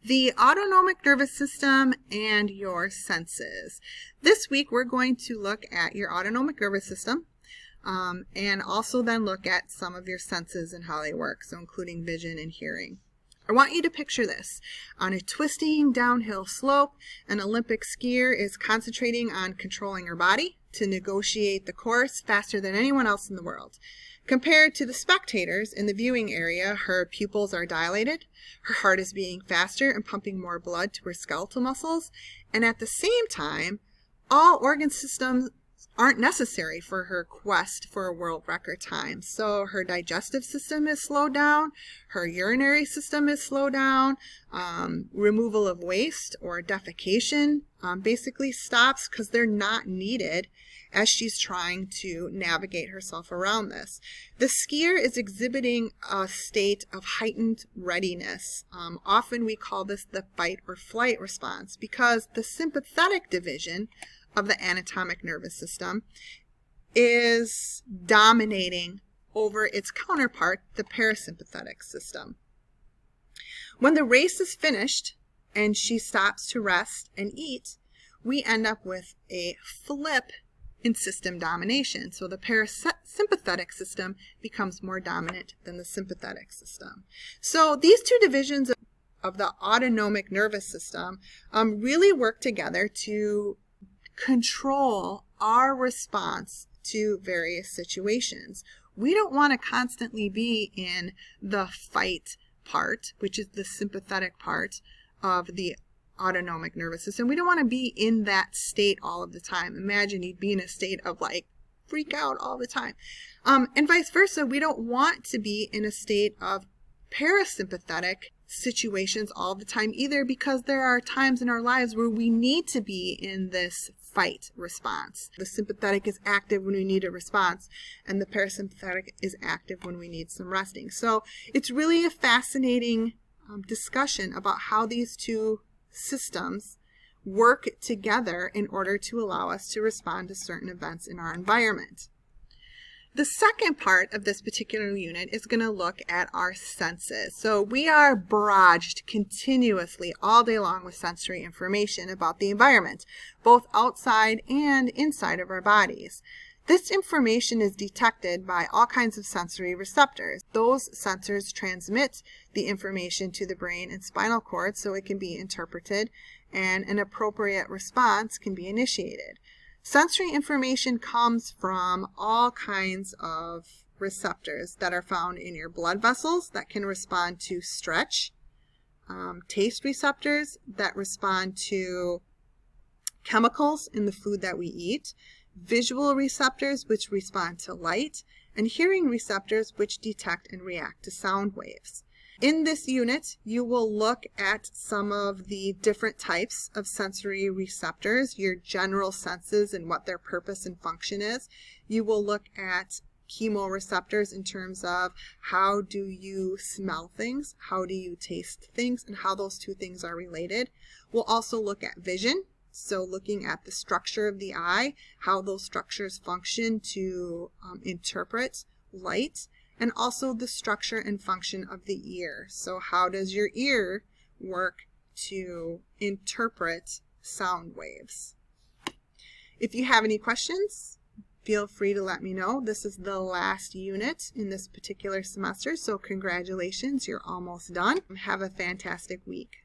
the autonomic nervous system and your senses. This week we're going to look at your autonomic nervous system and also then look at some of your senses and how they work, so including vision and hearing. I want you to picture this. On a twisting downhill slope, an Olympic skier is concentrating on controlling her body to negotiate the course faster than anyone else in the world. Compared to the spectators in the viewing area, her pupils are dilated, her heart is beating faster and pumping more blood to her skeletal muscles, and at the same time, all organ systems aren't necessary for her quest for a world record time. So her digestive system is slowed down, her urinary system is slowed down, removal of waste or defecation basically stops because they're not needed as she's trying to navigate herself around this. The skier is exhibiting a state of heightened readiness. Often we call this the fight or flight response because the sympathetic division of the anatomic nervous system is dominating over its counterpart, the parasympathetic system. When the race is finished and she stops to rest and eat, we end up with a flip in system domination. So the parasympathetic system becomes more dominant than the sympathetic system. So these two divisions of the autonomic nervous system really work together to control our response to various situations. We don't want to constantly be in the fight part, which is the sympathetic part of the autonomic nervous system. We don't want to be in that state all of the time. Imagine you'd be in a state of like freak out all the time. And vice versa, we don't want to be in a state of parasympathetic situations all the time either, because there are times in our lives where we need to be in this fight response. The sympathetic is active when we need a response, and the parasympathetic is active when we need some resting. So it's really a fascinating discussion about how these two systems work together in order to allow us to respond to certain events in our environment. The second part of this particular unit is going to look at our senses. So we are barraged continuously all day long with sensory information about the environment, both outside and inside of our bodies. This information is detected by all kinds of sensory receptors. Those sensors transmit the information to the brain and spinal cord so it can be interpreted and an appropriate response can be initiated. Sensory information comes from all kinds of receptors that are found in your blood vessels that can respond to stretch, taste receptors that respond to chemicals in the food that we eat, visual receptors which respond to light, and hearing receptors which detect and react to sound waves. In this unit, you will look at some of the different types of sensory receptors, your general senses and what their purpose and function is. You will look at chemoreceptors in terms of how do you smell things, how do you taste things, and how those two things are related. We'll also look at vision. So looking at the structure of the eye, how those structures function to interpret light, and also the structure and function of the ear. So how does your ear work to interpret sound waves? If you have any questions, feel free to let me know. This is the last unit in this particular semester, so congratulations, you're almost done. Have a fantastic week.